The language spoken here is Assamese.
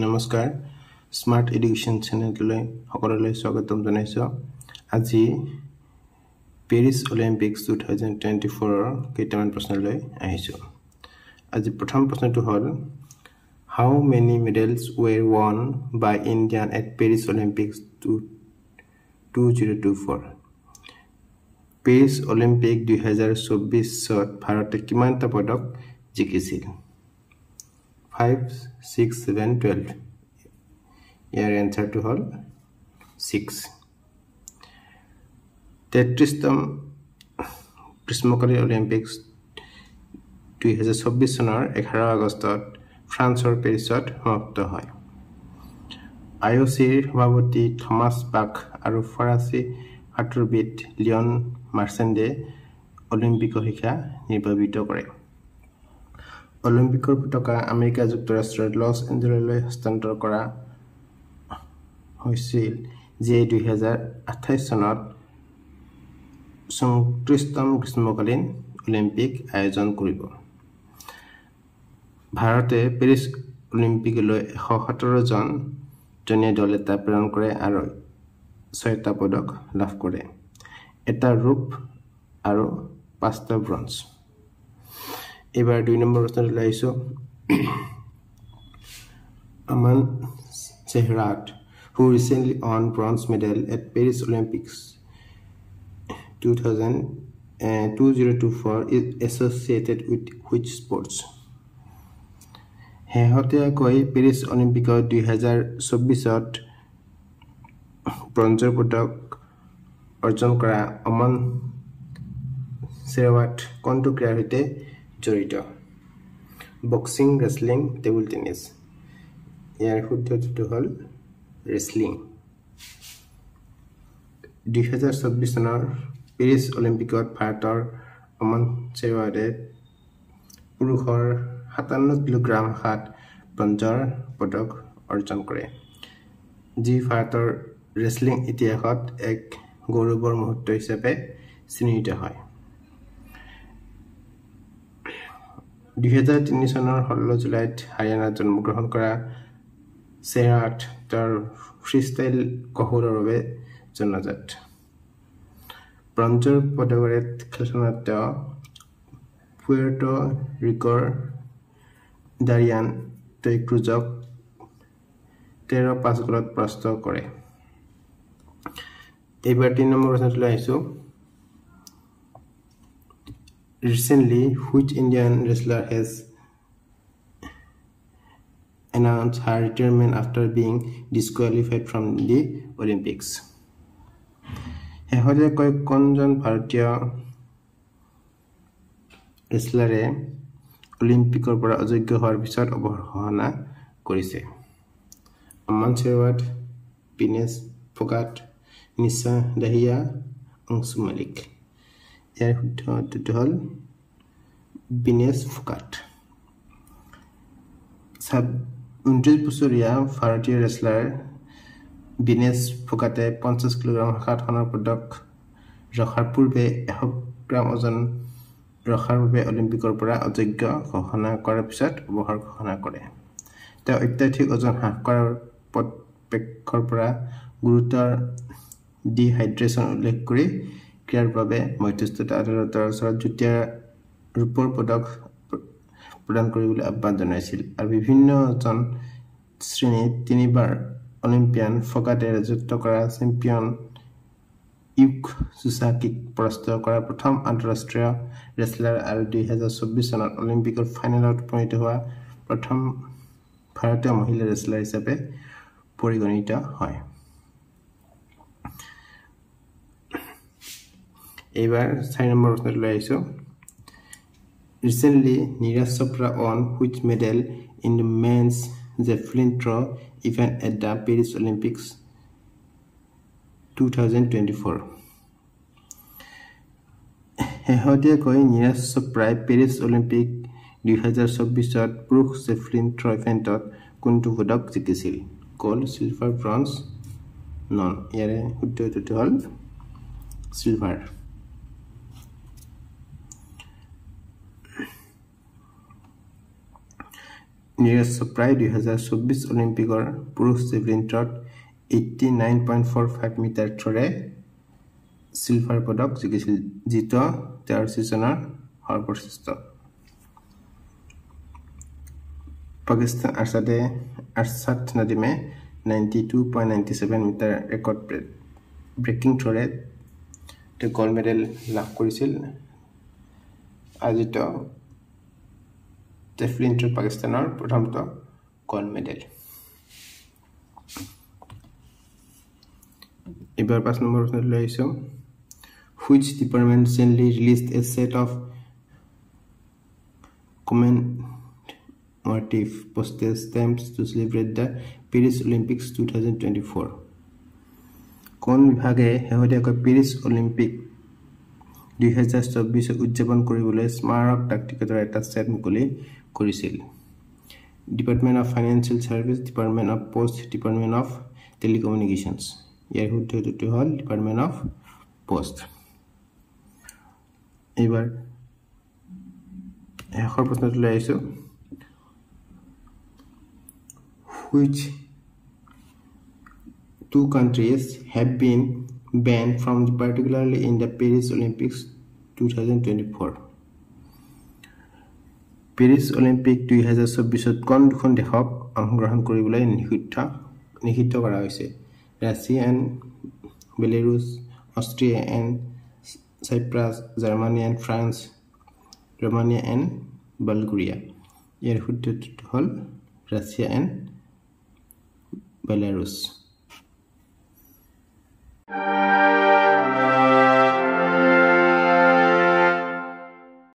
নমস্কাৰ স্মাৰ্ট এডুকেশ্যন চেনেললৈ সকলোলৈ স্বাগতম জনাইছো আজি পেৰিছ অলিম্পিক্স 2024 ৰ কেইটামান প্ৰশ্নলৈ আহিছো আজি প্ৰথম প্ৰশ্নটো হ'ল How many medals were won by India at Paris Olympics 2024 Paris Olympic 2024 ভাৰতে কিমানটা পদক জিকিছিল 5, 6, 7, 12. Your answer to all 6. 33তম গ্ৰীষ্মকালীন অলিম্পিক্স 2024 চনৰ 11 আগষ্টত ফ্ৰান্সৰ পেৰিছত সমাপ্ত হয় আইঅচিৰ সভাপতি থমাছ বাক আৰু ফৰাচী সাঁতোৰবিদ লিয়ন মাৰ্চেণ্ডে অলিম্পিকৰ শিক্ষা নিৰ্বাচিত কৰে অলিম্পিকৰ পতাকা আমেৰিকা যুক্তৰাষ্ট্ৰৰ লছ এঞ্জেলেছলৈ হস্তান্তৰ কৰা হৈছিল যে 2028 চনত 34তম গ্ৰীষ্মকালীন অলিম্পিক আয়োজন কৰিব ভাৰতে পেৰিছ অলিম্পিকলৈ 117 জন জনীয়া দল এটা প্ৰেৰণ কৰে আৰু 6টা পদক লাভ কৰে এটা ৰূপ আৰু 5টা ব্ৰঞ্জ এবাৰ 2 নম্বৰ প্ৰশ্নলৈ আহিছো Aman চেহৰাট who recently won bronze medal at Paris Olympics 2024 is associated with which sports শেহতীয়াকৈ পেৰিছ অলিম্পিকত 2024ত ব্ৰঞ্জৰ পদক অৰ্জন কৰা আমান চেহৰাট কোনটো ক্ৰীড়াৰ সৈতে জড়িত বক্সিং ৰেসলিং টেবুল টেনিস ইয়াৰ শুদ্ধটো হ'ল ৰেসলিং 2024 চনৰ পেৰিছ অলিম্পিকত ভাৰতৰ আমান চেহৰাটে পুৰুষৰ 57 কিলোগ্ৰাম শাখাত ব্ৰঞ্জৰ পদক অৰ্জন কৰে যি ভাৰতৰ ৰেসলিং ইতিহাসত এক গৌৰৱৰ মুহূৰ্ত হিচাপে চিহ্নিত হয় 2003 চনৰ 16 জুলাইত হাৰিয়ানাত জন্মগ্ৰহণ কৰা চেহৰাট তাৰ ফ্ৰীষ্টাইল কৌশলৰ বাবে জনাজাত ব্ৰঞ্জৰ পদকেৰে খেলখনত তেওঁ পুয়েৰ্টো ৰিকৰ ডাৰিয়ান টইক্ৰুজক 13-5 গলত পৰাস্ত কৰে এইবাৰ 3 নম্বৰ প্ৰশ্নলৈ আহিছো Recently, which Indian wrestler has announced her retirement after being disqualified from the Olympics? শেহতীয়াকৈ কোনজন ভাৰতীয় ৰেসলাৰে অলিম্পিকৰ পৰা অযোগ্য হোৱাৰ পিছত অৱসৰ কৰিছে আমান চেহৰাট বিনেশ ফোগাট নিশা দাহিয়া অংশু মালিক ইয়াৰ শুদ্ধটো হ'ল বিনেশ ফোগাট 29 বছৰীয়া ভাৰতীয় ৰেসলাৰ বিনেশ ফোগাটে 50 কিলোগ্ৰাম শাখাত সোণৰ পদক ৰখাৰ পূৰ্বে 100 গ্ৰাম ওজন ৰখাৰ বাবে অলিম্পিকৰ পৰা অযোগ্য ঘোষণা কৰাৰ পিছত অৱসৰ ঘোষণা কৰে তেওঁ অত্যাধিক ওজন হ্ৰাস কৰাৰ পৰিপ্ৰেক্ষিতৰ পৰা গুৰুতৰ ডিহাইড্ৰেচন উল্লেখ কৰি ক্ৰীড়াৰ বাবে মধ্যস্থতা আদালতৰ ওচৰত যুটীয়া ৰূপৰ পদক প্ৰদান কৰিবলৈ আহ্বান জনাইছিল আৰু বিভিন্ন ওজন শ্ৰেণীত 3বাৰ অলিম্পিয়ান ফোগাটে ৰাজত্ব কৰা চেম্পিয়ন ইউক সুসাকিক পৰাস্ত কৰা প্ৰথম আন্তঃৰাষ্ট্ৰীয় ৰেসলাৰ আৰু 2024 চনত অলিম্পিকৰ ফাইনেলত উপনীত হোৱা প্ৰথম ভাৰতীয় মহিলা ৰেসলাৰ হিচাপে পৰিগণিত হয় এইবাৰ 4 নম্বৰ প্ৰশ্নলৈ আহিছো Recently, Neeraj Chopra won which medal in the men's javelin throw event at the Paris Olympics 2024? শেহতীয়াকৈ নীৰজ চোপ্ৰাই পেৰিছ অলিম্পিক 2024ত পুৰুষ জেভলিন থ্ৰ ইভেণ্টত কোনটো পদক জিকিছিল গ'ল্ড চিলভাৰ ব্ৰঞ্জ নন ইয়াৰে শুদ্ধটো হ'ল চিলভাৰ নীৰজ চোপ্ৰাই 2024 অলিম্পিকৰ পুৰুষ জেভলিনত 89.45 মিটাৰ থ্ৰৰে সিলভাৰ পদক জিকিছিল, যিটো তেওঁৰ ছিজনৰ সৰ্বশ্ৰেষ্ঠ। পাকিস্তান আৰছাদ নদীমে 92.97 মিটাৰ ৰেকৰ্ড ব্ৰেকিং থ্ৰৰে গ'ল্ড মেডেল লাভ কৰিছিল। আজিতো জেভলিনত পাকিস্তানৰ প্ৰথমটো গ'ল্ড মেডেল। এবাৰ 5 নম্বৰ প্ৰশ্নটো লৈ আহিছোঁ। Which department recently released a set of commemorative postage stamps to celebrate the Paris Olympics 2024? কোন বিভাগে শেহতীয়াকৈ পেৰিছ অলিম্পিক 2024 উদযাপন কৰিবলৈ স্মাৰক ডাক টিকটৰ এটা ছেট মুকলি কৰিছিল? Department of financial service, department of post, department of telecommunications. ইয়াৰ শুদ্ধ উত্তৰটো হ'ল ডিপাৰ্টমেণ্ট অফ পোষ্ট। এইবাৰ শেষৰ প্ৰশ্নটো লৈ আহিছোঁ। Which two countries have been banned from particularly in the Paris Olympics 2024? Paris Olympic 2024 কোন দুখন দেশক অংশগ্ৰহণ কৰিবলৈ নিষিদ্ধ কৰা হৈছে? Russia and Belarus, Austria and Cyprus, Germany and France, Romania and Bulgaria. ইয়াৰ শুদ্ধ উত্তৰটো হ'ল ৰাছিয়া এণ্ড বেলাৰুছ।